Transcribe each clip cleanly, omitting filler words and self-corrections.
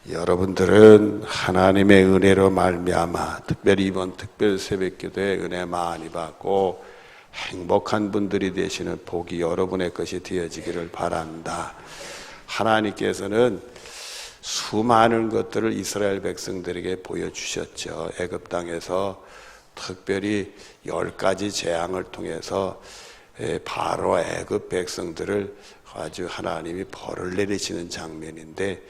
여러분들은 하나님의 은혜로 말미암아 특별히 이번 특별 새벽기도에 은혜 많이 받고 행복한 분들이 되시는 복이 여러분의 것이 되어지기를 바란다. 하나님께서는 수많은 것들을 이스라엘 백성들에게 보여주셨죠. 애굽 땅에서 특별히 10가지 재앙을 통해서 바로 애굽 백성들을 아주 하나님이 벌을 내리시는 장면인데,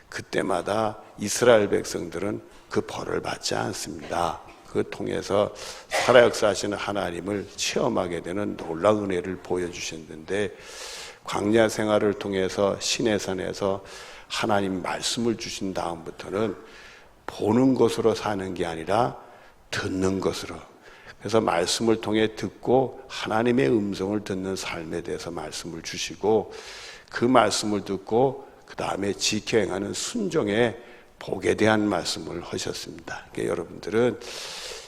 그때마다 이스라엘 백성들은 그 벌을 받지 않습니다. 그 통해서 살아 역사하시는 하나님을 체험하게 되는 놀라운 은혜를 보여주셨는데, 광야 생활을 통해서 시내산에서 하나님 말씀을 주신 다음부터는 보는 것으로 사는 게 아니라 듣는 것으로, 그래서 말씀을 통해 듣고 하나님의 음성을 듣는 삶에 대해서 말씀을 주시고, 그 말씀을 듣고 그 다음에 지켜 행하는 순종의 복에 대한 말씀을 하셨습니다. 그러니까 여러분들은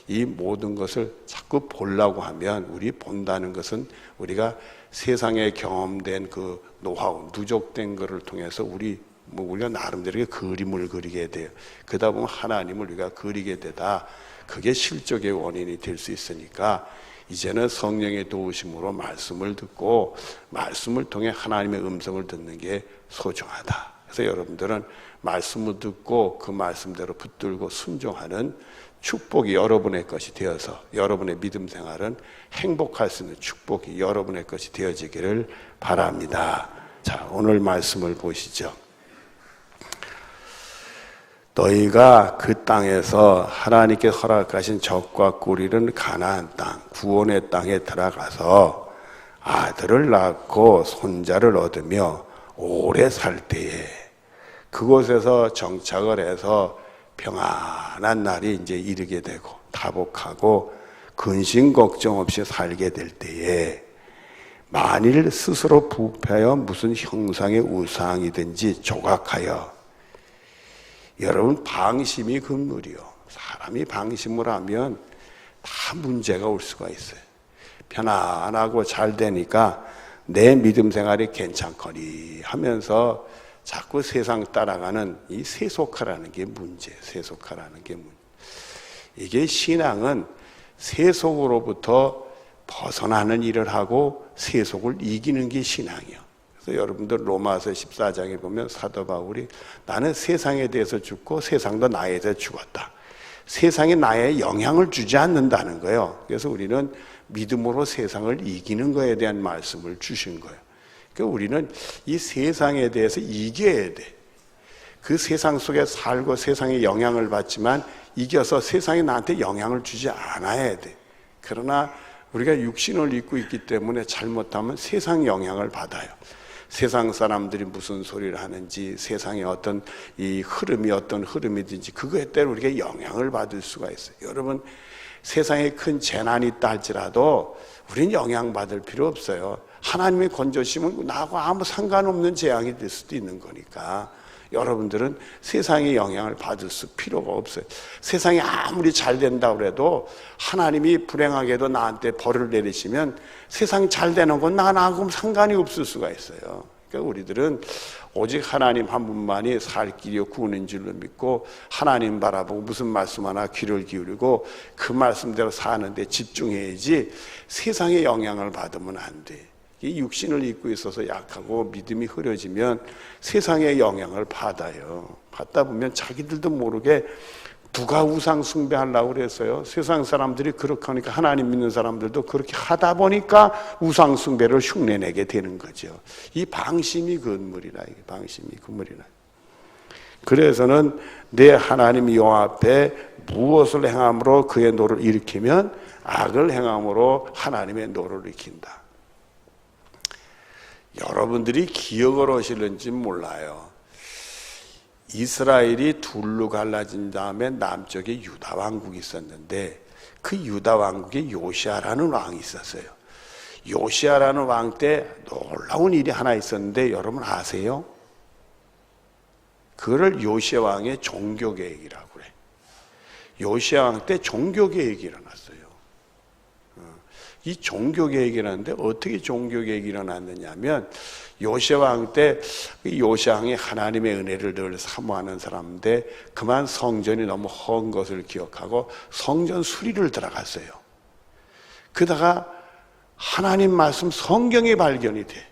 이 모든 것을 자꾸 보려고 하면, 우리 본다는 것은 우리가 세상에 경험된 그 노하우, 누적된 것을 통해서 우리가 나름대로 그림을 그리게 돼요. 그러다 보면 하나님을 우리가 그리게 되다, 그게 실족의 원인이 될 수 있으니까 이제는 성령의 도우심으로 말씀을 듣고 말씀을 통해 하나님의 음성을 듣는 게 소중하다. 그래서 여러분들은 말씀을 듣고 그 말씀대로 붙들고 순종하는 축복이 여러분의 것이 되어서 여러분의 믿음 생활은 행복할 수 있는 축복이 여러분의 것이 되어지기를 바랍니다. 자, 오늘 말씀을 보시죠. 너희가 그 땅에서 하나님께 허락하신 젖과 꿀 이른 가나안 땅, 구원의 땅에 들어가서 아들을 낳고 손자를 얻으며 오래 살 때에 그곳에서 정착을 해서 평안한 날이 이제 이르게 되고 다복하고 근심 걱정 없이 살게 될 때에, 만일 스스로 부패하여 무슨 형상의 우상이든지 조각하여, 여러분 방심이 금물이요. 사람이 방심을 하면 다 문제가 올 수가 있어요. 편안하고 잘 되니까 내 믿음 생활이 괜찮거니 하면서 자꾸 세상 따라가는 이 세속화라는 게 문제예요. 세속화라는 게 문제. 이게 신앙은 세속으로부터 벗어나는 일을 하고 세속을 이기는 게 신앙이에요. 그래서 여러분들 로마서 14장에 보면 사도 바울이 나는 세상에 대해서 죽고 세상도 나에 대해서 죽었다. 세상이 나에 영향을 주지 않는다는 거예요. 그래서 우리는 믿음으로 세상을 이기는 것에 대한 말씀을 주신 거예요. 그러니까 우리는 이 세상에 대해서 이겨야 돼. 그 세상 속에 살고 세상에 영향을 받지만 이겨서 세상이 나한테 영향을 주지 않아야 돼. 그러나 우리가 육신을 입고 있기 때문에 잘못하면 세상 영향을 받아요. 세상 사람들이 무슨 소리를 하는지, 세상의 어떤 이 흐름이 어떤 흐름이든지 그거에 따라 우리가 영향을 받을 수가 있어요. 여러분, 세상에 큰 재난이 있다 할지라도 우리는 영향받을 필요 없어요. 하나님의 건져심은 나하고 아무 상관없는 재앙이 될 수도 있는 거니까 여러분들은 세상의 영향을 받을 필요가 없어요. 세상이 아무리 잘 된다고 해도 하나님이 불행하게도 나한테 벌을 내리시면 세상이 잘 되는 건 나하고 상관이 없을 수가 있어요. 그러니까 우리들은 오직 하나님 한 분만이 살 길이요 구원인 줄로 믿고 하나님 바라보고 무슨 말씀 하나 귀를 기울이고 그 말씀대로 사는데 집중해야지 세상의 영향을 받으면 안 돼. 이 육신을 입고 있어서 약하고 믿음이 흐려지면 세상의 영향을 받아요. 받다 보면 자기들도 모르게 누가 우상 숭배하려고 그랬어요. 세상 사람들이 그렇게 하니까 하나님 믿는 사람들도 그렇게 하다 보니까 우상 숭배를 흉내내게 되는 거죠. 이 방심이 근물이라, 이게 방심이 근물이라. 그래서는 내 하나님 여호와 앞에 무엇을 행함으로 그의 노를 일으키면 악을 행함으로 하나님의 노를 일으킨다. 여러분들이 기억을 하실는지 몰라요. 이스라엘이 둘로 갈라진 다음에 남쪽에 유다 왕국이 있었는데 그 유다 왕국에 요시아라는 왕이 있었어요. 요시아라는 왕 때 놀라운 일이 하나 있었는데 여러분 아세요? 그거를 요시아 왕의 종교개혁이라고 그래. 요시아 왕 때 종교개혁이 일어났어요. 이 종교개혁이 일어났는데 어떻게 종교개혁이 일어났느냐 하면 요시아왕 때 요시아왕이 하나님의 은혜를 늘 사모하는 사람인데 그만 성전이 너무 허은 것을 기억하고 성전 수리를 들어갔어요. 그러다가 하나님 말씀 성경이 발견이 돼.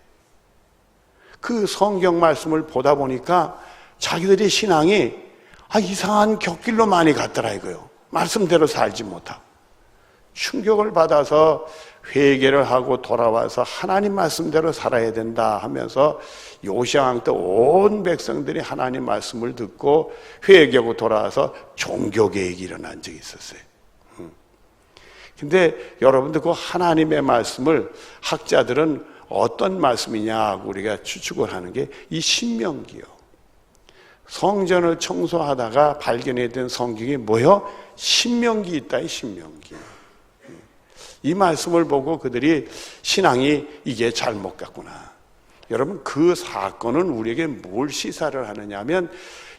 그 성경 말씀을 보다 보니까 자기들의 신앙이 이상한 곁길로 많이 갔더라 이거요. 말씀대로 살지 못하고. 충격을 받아서 회개를 하고 돌아와서 하나님 말씀대로 살아야 된다 하면서 요시아왕 때 온 백성들이 하나님 말씀을 듣고 회개하고 돌아와서 종교개혁이 일어난 적이 있었어요. 근데 여러분들 그 하나님의 말씀을 학자들은 어떤 말씀이냐 우리가 추측을 하는 게 이 신명기요. 성전을 청소하다가 발견했던 성경이 뭐요? 신명기 있다, 이 신명기. 이 말씀을 보고 그들이 신앙이 이게 잘못 갔구나. 여러분 그 사건은 우리에게 뭘 시사를 하느냐 하면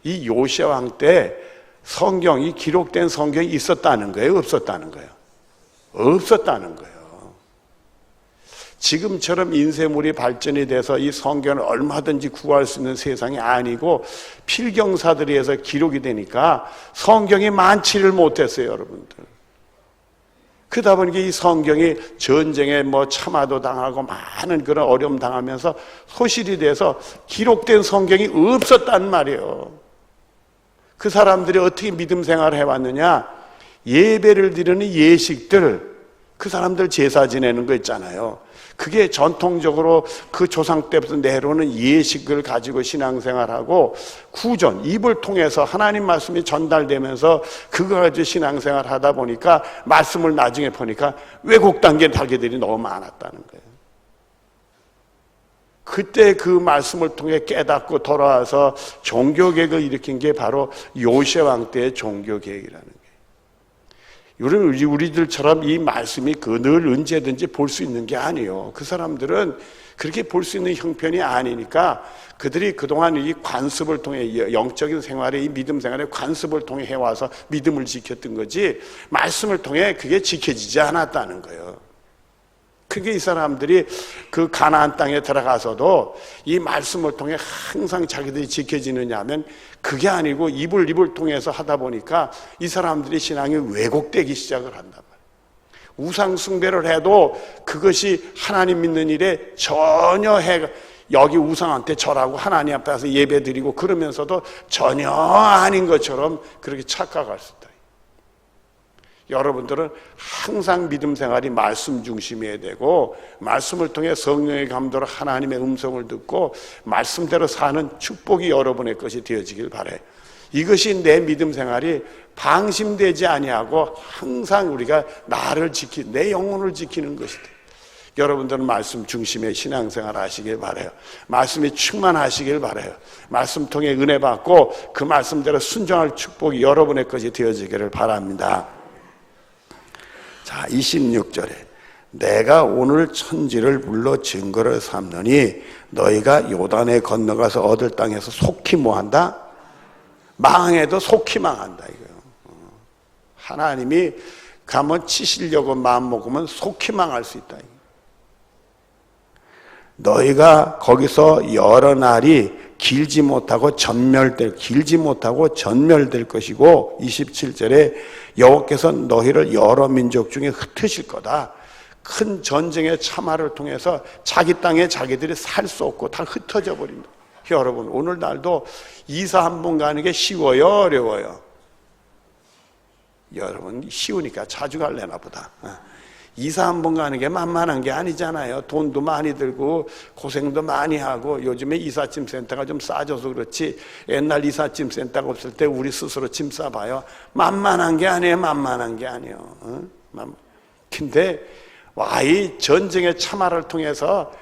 이 요시아 왕 때 성경이 기록된 성경이 있었다는 거예요? 없었다는 거예요? 없었다는 거예요. 지금처럼 인쇄물이 발전이 돼서 이 성경을 얼마든지 구할 수 있는 세상이 아니고 필경사들에 의해서 기록이 되니까 성경이 많지를 못했어요, 여러분들. 그러다 보니까 이 성경이 전쟁에 참화도 당하고 많은 그런 어려움 당하면서 소실이 돼서 기록된 성경이 없었단 말이에요. 그 사람들이 어떻게 믿음 생활을 해왔느냐? 예배를 드리는 예식들, 그 사람들 제사 지내는 거 있잖아요. 그게 전통적으로 그 조상 때부터 내려오는 예식을 가지고 신앙생활하고 구전, 입을 통해서 하나님 말씀이 전달되면서 그거 가지고 신앙생활 하다 보니까 말씀을 나중에 보니까 왜곡 단계 달개들이 너무 많았다는 거예요. 그때 그 말씀을 통해 깨닫고 돌아와서 종교개혁을 일으킨 게 바로 요시아 왕 때의 종교개혁이라는 거예요. 우리들처럼 이 말씀이 늘 언제든지 볼 수 있는 게 아니에요. 그 사람들은 그렇게 볼 수 있는 형편이 아니니까 그들이 그동안 이 관습을 통해 영적인 생활에 이 믿음 생활에 관습을 통해 해와서 믿음을 지켰던 거지 말씀을 통해 그게 지켜지지 않았다는 거예요. 그게 이 사람들이 그 가나안 땅에 들어가서도 이 말씀을 통해 항상 자기들이 지켜지느냐 하면 그게 아니고 입을 통해서 하다 보니까 이 사람들의 신앙이 왜곡되기 시작을 한단 말이에요. 우상 숭배를 해도 그것이 하나님 믿는 일에 전혀 여기 우상한테 절하고 하나님 앞에서 예배 드리고 그러면서도 전혀 아닌 것처럼 그렇게 착각할 수 있다. 여러분들은 항상 믿음 생활이 말씀 중심이어야 되고 말씀을 통해 성령의 감도로 하나님의 음성을 듣고 말씀대로 사는 축복이 여러분의 것이 되어지길 바라요. 이것이 내 믿음 생활이 방심되지 아니하고 항상 우리가 나를 내 영혼을 지키는 것이다. 여러분들은 말씀 중심의 신앙생활 하시길 바라요. 말씀이 충만하시길 바라요. 말씀 통해 은혜 받고 그 말씀대로 순종할 축복이 여러분의 것이 되어지기를 바랍니다. 자, 26절에 내가 오늘 천지를 불러 증거를 삼느니 너희가 요단에 건너가서 얻을 땅에서 속히 뭐한다? 망해도 속히 망한다 이거예요. 하나님이 가면 치시려고 마음먹으면 속히 망할 수 있다. 너희가 거기서 여러 날이 길지 못하고 전멸될 것이고 27절에 여호와께서 너희를 여러 민족 중에 흩으실 거다. 큰 전쟁의 참화를 통해서 자기 땅에 자기들이 살 수 없고 다 흩어져 버립니다. 여러분 오늘날도 이사 한 번 가는 게 쉬워요, 어려워요? 여러분 쉬우니까 자주 갈래나 보다. 이사 한 번 가는 게 만만한 게 아니잖아요. 돈도 많이 들고 고생도 많이 하고 요즘에 이삿짐 센터가 좀 싸져서 그렇지 옛날 이삿짐 센터가 없을 때 우리 스스로 짐 싸봐요. 만만한 게 아니에요. 만만한 게 아니에요. 근데 이 전쟁의 참화를 통해서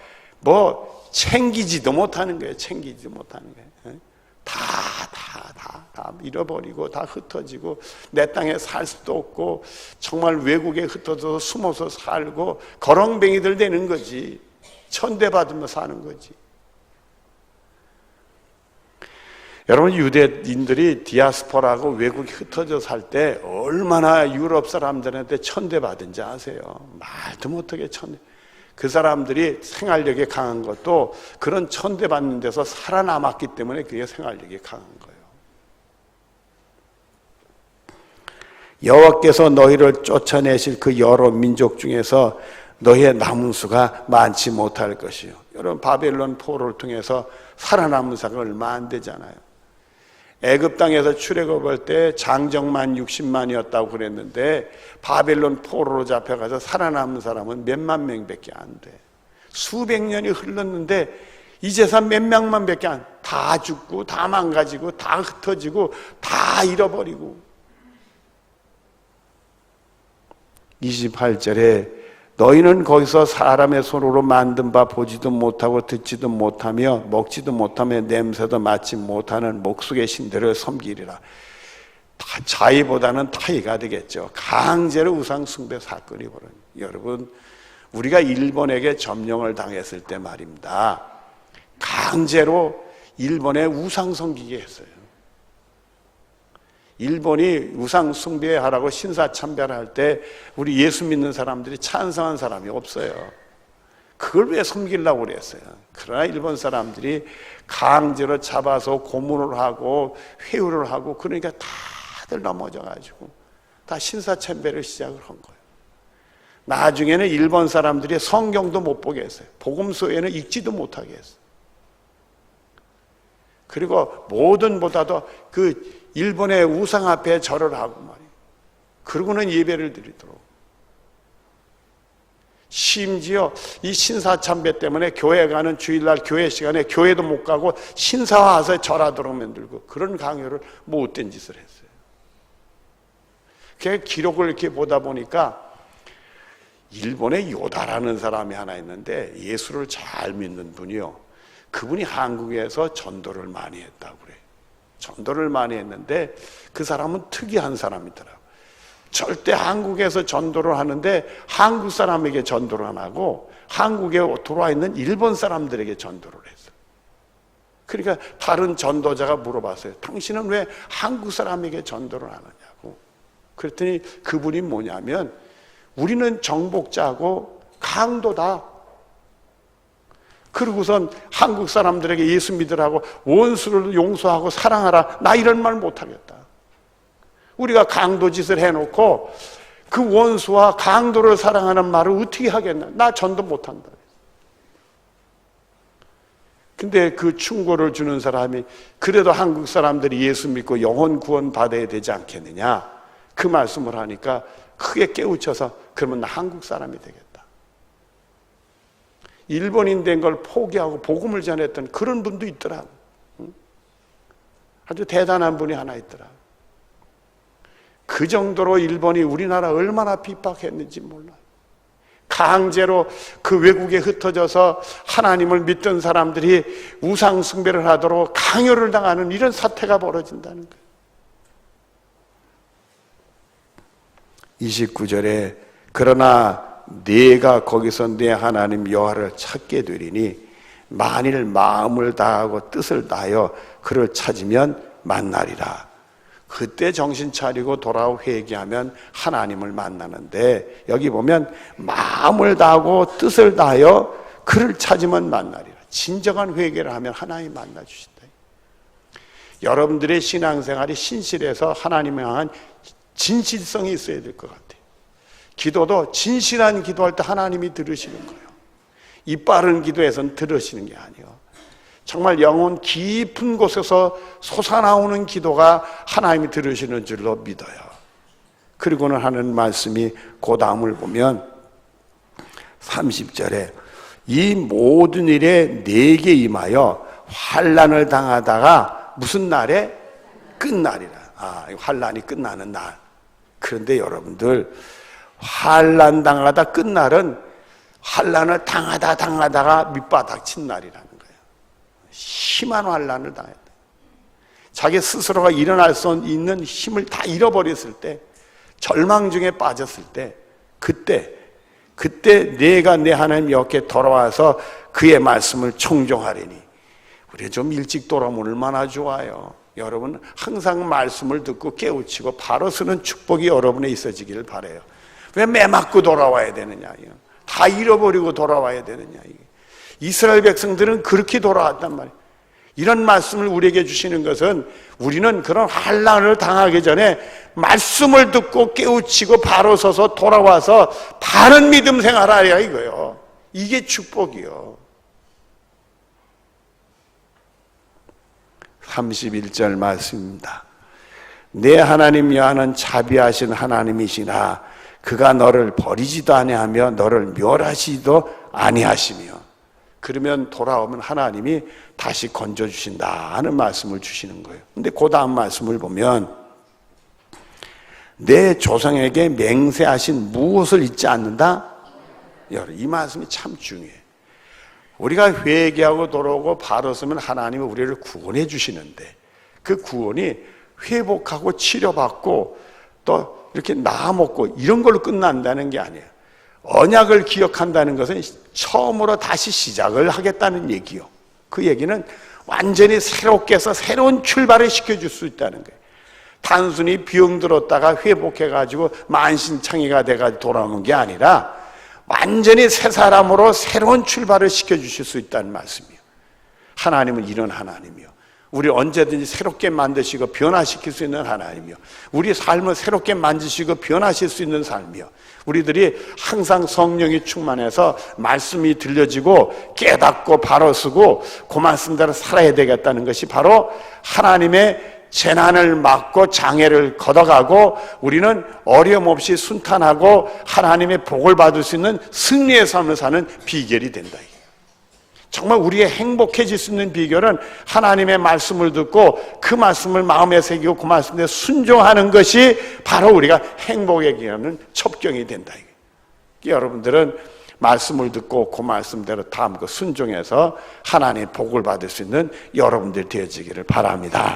챙기지도 못하는 거예요. 챙기지도 못하는 거예요. 다 잃어버리고 다 흩어지고 내 땅에 살 수도 없고 정말 외국에 흩어져서 숨어서 살고 거렁뱅이들 되는 거지. 천대받으며 사는 거지. 여러분, 유대인들이 디아스포라고 외국에 흩어져 살 때 얼마나 유럽 사람들한테 천대받은지 아세요? 말도 못하게 천대. 그 사람들이 생활력이 강한 것도 그런 천대받는 데서 살아남았기 때문에 그게 생활력이 강한 거예요. 여호와께서 너희를 쫓아내실 그 여러 민족 중에서 너희의 남은 수가 많지 못할 것이요. 여러분, 바벨론 포로를 통해서 살아남은 사가 얼마 안 되잖아요. 애굽 땅에서 출애굽할 때 장정만 60만이었다고 그랬는데 바벨론 포로로 잡혀가서 살아남은 사람은 몇만 명밖에 안 돼. 수백 년이 흘렀는데 이제서 몇 명만밖에 안 돼. 다 죽고 다 망가지고 다 흩어지고 다 잃어버리고. 28절에 너희는 거기서 사람의 손으로 만든 바 보지도 못하고 듣지도 못하며 먹지도 못하며 냄새도 맡지 못하는 목수의 신들을 섬기리라. 자의보다는 타의가 되겠죠. 강제로 우상 숭배 사건이 벌어요. 여러분, 우리가 일본에게 점령을 당했을 때 말입니다, 강제로 일본에 우상 섬기게 했어요. 일본이 우상 숭배하라고 신사참배할 때 우리 예수 믿는 사람들이 찬성한 사람이 없어요. 그걸 왜 섬기려고 그랬어요? 그러나 일본 사람들이 강제로 잡아서 고문을 하고 회유를 하고, 그러니까 다들 넘어져가지고 다 신사참배를 시작을 한 거예요. 나중에는 일본 사람들이 성경도 못 보게 했어요. 복음서에는 읽지도 못하게 했어요. 그리고 뭐든보다도 그 일본의 우상 앞에 절을 하고 말이에요. 그러고는 예배를 드리도록. 심지어 이 신사참배 때문에 교회 가는 주일날 교회 시간에 교회도 못 가고 신사 와서 절하도록 만들고, 그런 강요를 못된 짓을 했어요. 그 기록을 이렇게 보다 보니까 일본에 요다라는 사람이 하나 있는데 예수를 잘 믿는 분이요. 그분이 한국에서 전도를 많이 했다고 그래요. 전도를 많이 했는데 그 사람은 특이한 사람이더라고요. 절대 한국에서 전도를 하는데 한국 사람에게 전도를 안 하고 한국에 들어와 있는 일본 사람들에게 전도를 했어요. 그러니까 다른 전도자가 물어봤어요. 당신은 왜 한국 사람에게 전도를 안 하냐고. 그랬더니 그분이 뭐냐면, 우리는 정복자고 강도다. 그러고선 한국 사람들에게 예수 믿으라고 원수를 용서하고 사랑하라, 나 이런 말 못하겠다. 우리가 강도 짓을 해놓고 그 원수와 강도를 사랑하는 말을 어떻게 하겠나, 나 전도 못한다. 근데 그 충고를 주는 사람이, 그래도 한국 사람들이 예수 믿고 영혼 구원 받아야 되지 않겠느냐, 그 말씀을 하니까 크게 깨우쳐서, 그러면 나 한국 사람이 되겠다. 일본인 된 걸 포기하고 복음을 전했던 그런 분도 있더라고. 아주 대단한 분이 하나 있더라고. 그 정도로 일본이 우리나라 얼마나 핍박했는지 몰라요. 강제로 그 외국에 흩어져서 하나님을 믿던 사람들이 우상 숭배를 하도록 강요를 당하는 이런 사태가 벌어진다는 거예요. 29절에 그러나 네가 거기서 네 하나님 여호와를 찾게 되리니 만일 마음을 다하고 뜻을 다하여 그를 찾으면 만나리라. 그때 정신 차리고 돌아오 회개하면 하나님을 만나는데, 여기 보면 마음을 다하고 뜻을 다하여 그를 찾으면 만나리라. 진정한 회개를 하면 하나님 만나 주신다. 여러분들의 신앙생활이 신실해서 하나님을 향한 진실성이 있어야 될 것 같아요. 기도도 진실한 기도할 때 하나님이 들으시는 거예요. 이 빠른 기도에서는 들으시는 게 아니에요. 정말 영혼 깊은 곳에서 솟아나오는 기도가 하나님이 들으시는 줄로 믿어요. 그리고는 하는 말씀이 그 다음을 보면 30절에 이 모든 일에 내게 임하여 환난을 당하다가 무슨 날에? 끝날이라. 환난이 끝나는 날. 그런데 여러분들, 환난 당하다 끝날은 환난을 당하다가 밑바닥 친 날이라는 거예요. 심한 환난을 당했다. 자기 스스로가 일어날 수 있는 힘을 다 잃어버렸을 때, 절망 중에 빠졌을 때, 그때 내가 내 하나님 여호와께 돌아와서 그의 말씀을 청종하리니 그래 좀 일찍 돌아오면 얼마나 좋아요. 여러분 항상 말씀을 듣고 깨우치고 바로 서는 축복이 여러분에 있어지기를 바라요. 왜 매맞고 돌아와야 되느냐, 다 잃어버리고 돌아와야 되느냐. 이스라엘 백성들은 그렇게 돌아왔단 말이에요. 이런 말씀을 우리에게 주시는 것은 우리는 그런 환난을 당하기 전에 말씀을 듣고 깨우치고 바로 서서 돌아와서 바른 믿음 생활하랴 이거요. 이게 축복이요. 31절 말씀입니다. 내 하나님 여호와는 자비하신 하나님이시나 그가 너를 버리지도 아니하며 너를 멸하시지도 아니하시며. 그러면 돌아오면 하나님이 다시 건져주신다 하는 말씀을 주시는 거예요. 근데 그 다음 말씀을 보면 내 조상에게 맹세하신 무엇을 잊지 않는다? 이 말씀이 참 중요해요. 우리가 회개하고 돌아오고 바로 서면 하나님이 우리를 구원해 주시는데 그 구원이 회복하고 치료받고 또 이렇게 나아먹고 이런 걸로 끝난다는 게 아니에요. 언약을 기억한다는 것은 처음으로 다시 시작을 하겠다는 얘기요. 그 얘기는 완전히 새롭게 해서 새로운 출발을 시켜줄 수 있다는 거예요. 단순히 병 들었다가 회복해가지고 만신창이가 돼가지고 돌아오는 게 아니라 완전히 새 사람으로 새로운 출발을 시켜주실 수 있다는 말씀이에요. 하나님은 이런 하나님이요. 우리 언제든지 새롭게 만드시고 변화시킬 수 있는 하나님이요. 우리 삶을 새롭게 만드시고 변화하실 수 있는 삶이요. 우리들이 항상 성령이 충만해서 말씀이 들려지고 깨닫고 바로 서고 그 말씀대로 살아야 되겠다는 것이 바로 하나님의 재난을 막고 장애를 걷어가고 우리는 어려움 없이 순탄하고 하나님의 복을 받을 수 있는 승리의 삶을 사는 비결이 된다. 정말 우리의 행복해질 수 있는 비결은 하나님의 말씀을 듣고 그 말씀을 마음에 새기고 그 말씀에 순종하는 것이 바로 우리가 행복에 기하는 첩경이 된다. 여러분들은 말씀을 듣고 그 말씀대로 다음 거 순종해서 하나님의 복을 받을 수 있는 여러분들 되어지기를 바랍니다.